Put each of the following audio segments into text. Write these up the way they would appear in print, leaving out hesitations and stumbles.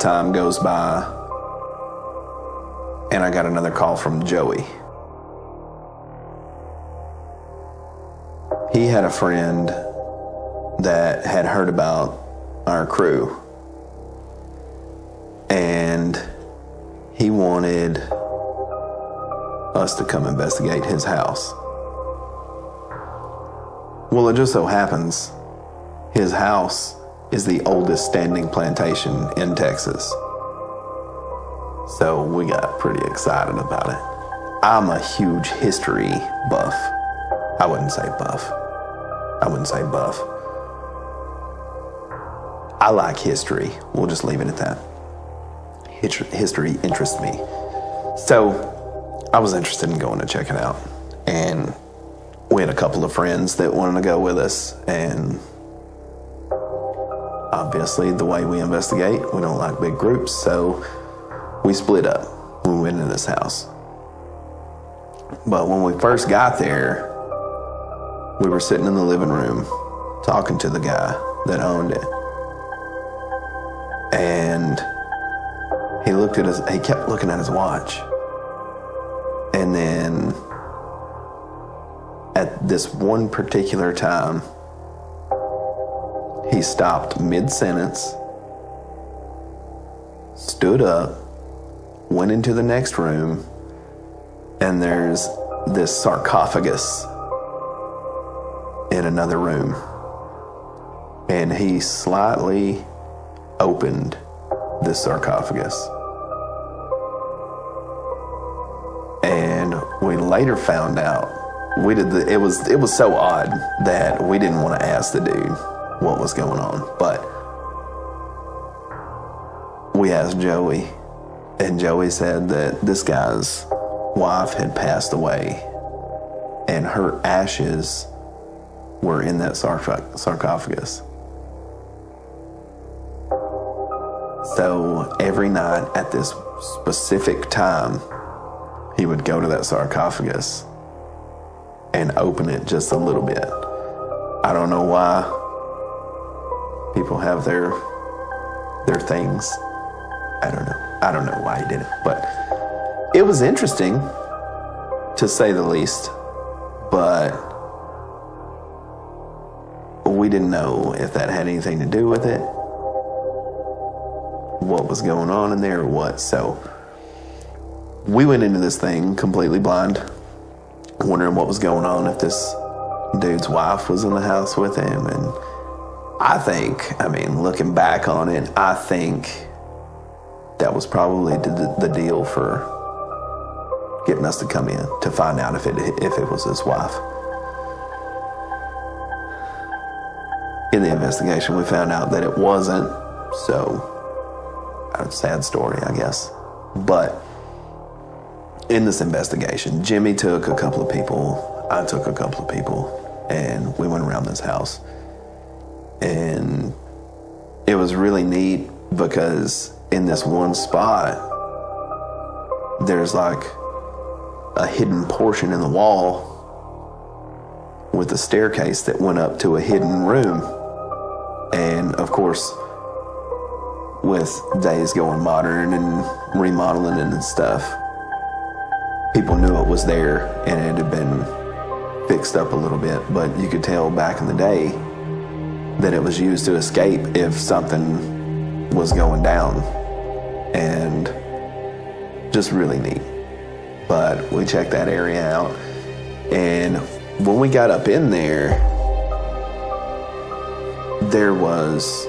time goes by, and I got another call from Joey. He had a friend that had heard about our crew, and he wanted us to come investigate his house. Well, it just so happens his house is the oldest standing plantation in Texas. So we got pretty excited about it. I'm a huge history buff. I wouldn't say buff. I like history. We'll just leave it at that. History interests me. So I was interested in going to check it out. And we had a couple of friends that wanted to go with us. And obviously, the way we investigate, we don't like big groups. So we split up. We went into this house. But when we first got there, we were sitting in the living room talking to the guy that owned it. And he kept looking at his watch. And then at this one particular time, he stopped mid-sentence, stood up, went into the next room, and there's this sarcophagus in another room. And he slightly opened this sarcophagus. And we later found out, it was so odd that we didn't want to ask the dude what was going on. But we asked Joey, and Joey said that this guy's wife had passed away, and her ashes were in that sarcophagus. So every night at this specific time, he would go to that sarcophagus and open it just a little bit. I don't know why people have their things. I don't know why he did it, but it was interesting, to say the least. But we didn't know if that had anything to do with it, what was going on in there or what. So we went into this thing completely blind, wondering what was going on, if this dude's wife was in the house with him. And looking back on it, I think that was probably the deal for getting us to come in, to find out if it was his wife. In the investigation, we found out that it wasn't, so a sad story, I guess. But in this investigation, Jimmy took a couple of people, I took a couple of people, and we went around this house. And it was really neat because in this one spot, there's like a hidden portion in the wall with a staircase that went up to a hidden room. And of course, with days going modern and remodeling and stuff, people knew it was there and it had been fixed up a little bit, but you could tell back in the day that it was used to escape if something was going down. And just really neat. But we checked that area out, and when we got up in there, there was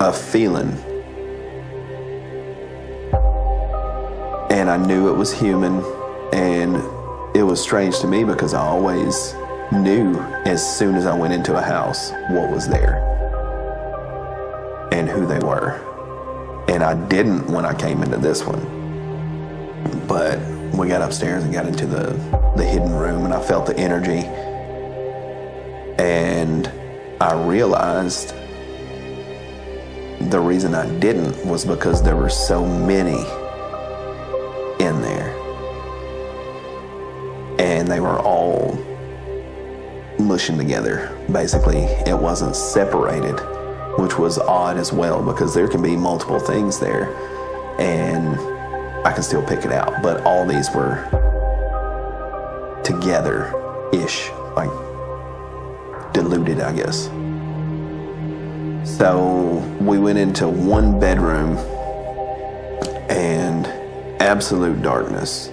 a feeling, and I knew it was human. And it was strange to me because I always knew as soon as I went into a house what was there and who they were. And I didn't when I came into this one. But we got upstairs and got into the hidden room, and I felt the energy. And I realized the reason I didn't was because there were so many in there. And they were all mushing together. Basically, it wasn't separated. which was odd as well, because there can be multiple things there and I can still pick it out, but all these were together-ish, like diluted, I guess. So we went into one bedroom and absolute darkness.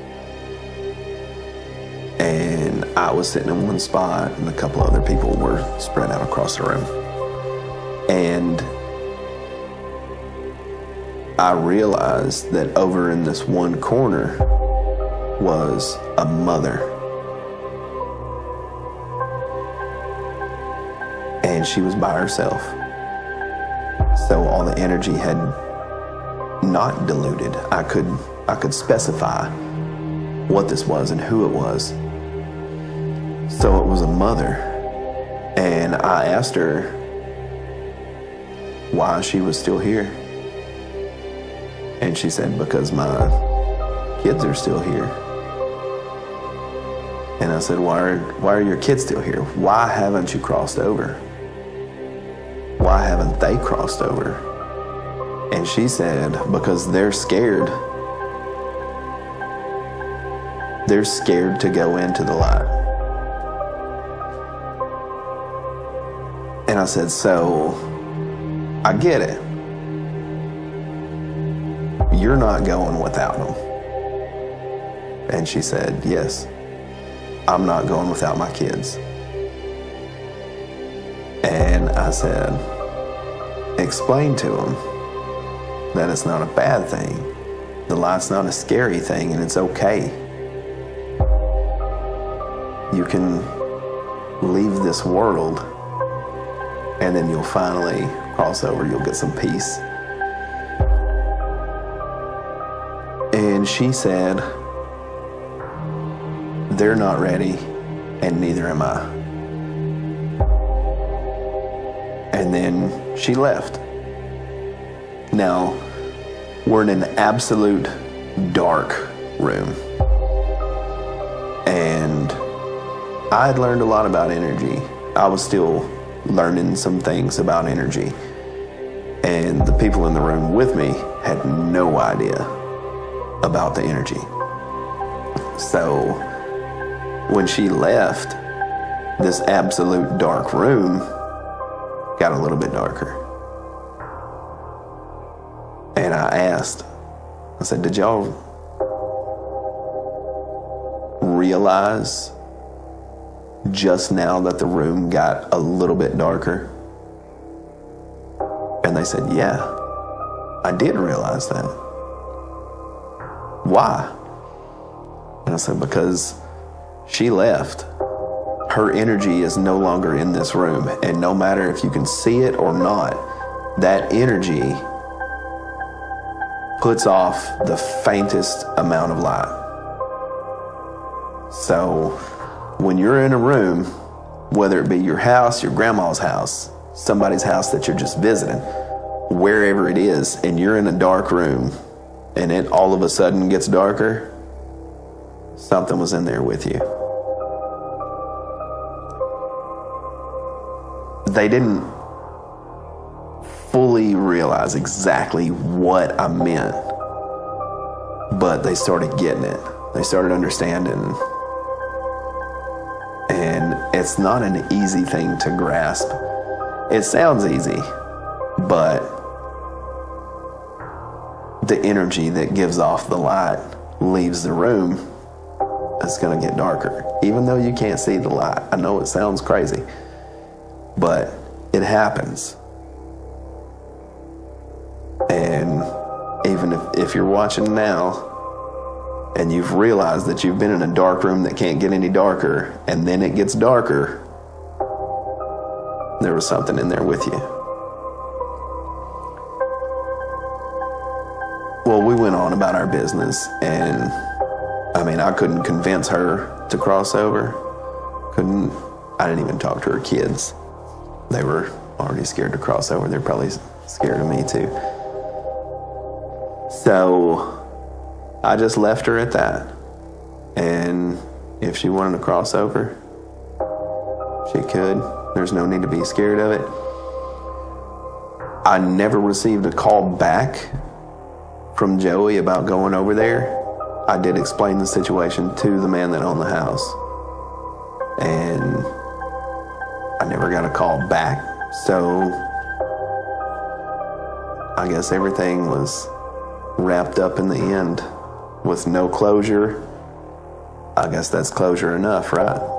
And I was sitting in one spot and a couple other people were spread out across the room. And I realized that over in this one corner was a mother. And she was by herself. So all the energy had not diluted. I could specify what this was and who it was. So it was a mother. And I asked her why she was still here. And she said, because my kids are still here. And I said, why are your kids still here? Why haven't you crossed over? Why haven't they crossed over? And she said, because they're scared. They're scared to go into the light. And I said, so I get it. You're not going without them. And she said, yes, I'm not going without my kids. And I said, explain to them that it's not a bad thing. The light's not a scary thing, and it's okay. You can leave this world, and then you'll finally cross over, you'll get some peace. And she said, they're not ready, and neither am I. And then she left. Now, we're in an absolute dark room. And I had learned a lot about energy. I was still learning some things about energy. And the people in the room with me had no idea about the energy. So when she left, this absolute dark room got a little bit darker. And I asked, I said, did y'all realize just now that the room got a little bit darker? And they said, yeah, I did realize that. Why? And I said, because she left. Her energy is no longer in this room. And no matter if you can see it or not, that energy puts off the faintest amount of light. So when you're in a room, whether it be your house, your grandma's house, somebody's house that you're just visiting, wherever it is, and you're in a dark room and it all of a sudden gets darker, something was in there with you. They didn't fully realize exactly what I meant, but they started getting it. They started understanding. And it's not an easy thing to grasp. It sounds easy, but the energy that gives off the light leaves the room, it's going to get darker. Even though you can't see the light. I know it sounds crazy, but it happens. And even if you're watching now and you've realized that you've been in a dark room that can't get any darker, and then it gets darker, there was something in there with you. Well, we went on about our business, and I couldn't convince her to cross over. I didn't even talk to her kids. They were already scared to cross over. They're probably scared of me too. So I just left her at that. And if she wanted to cross over, she could. There's no need to be scared of it. I never received a call back from Joey about going over there. I did explain the situation to the man that owned the house, and I never got a call back. So I guess everything was wrapped up in the end with no closure. I guess that's closure enough, right?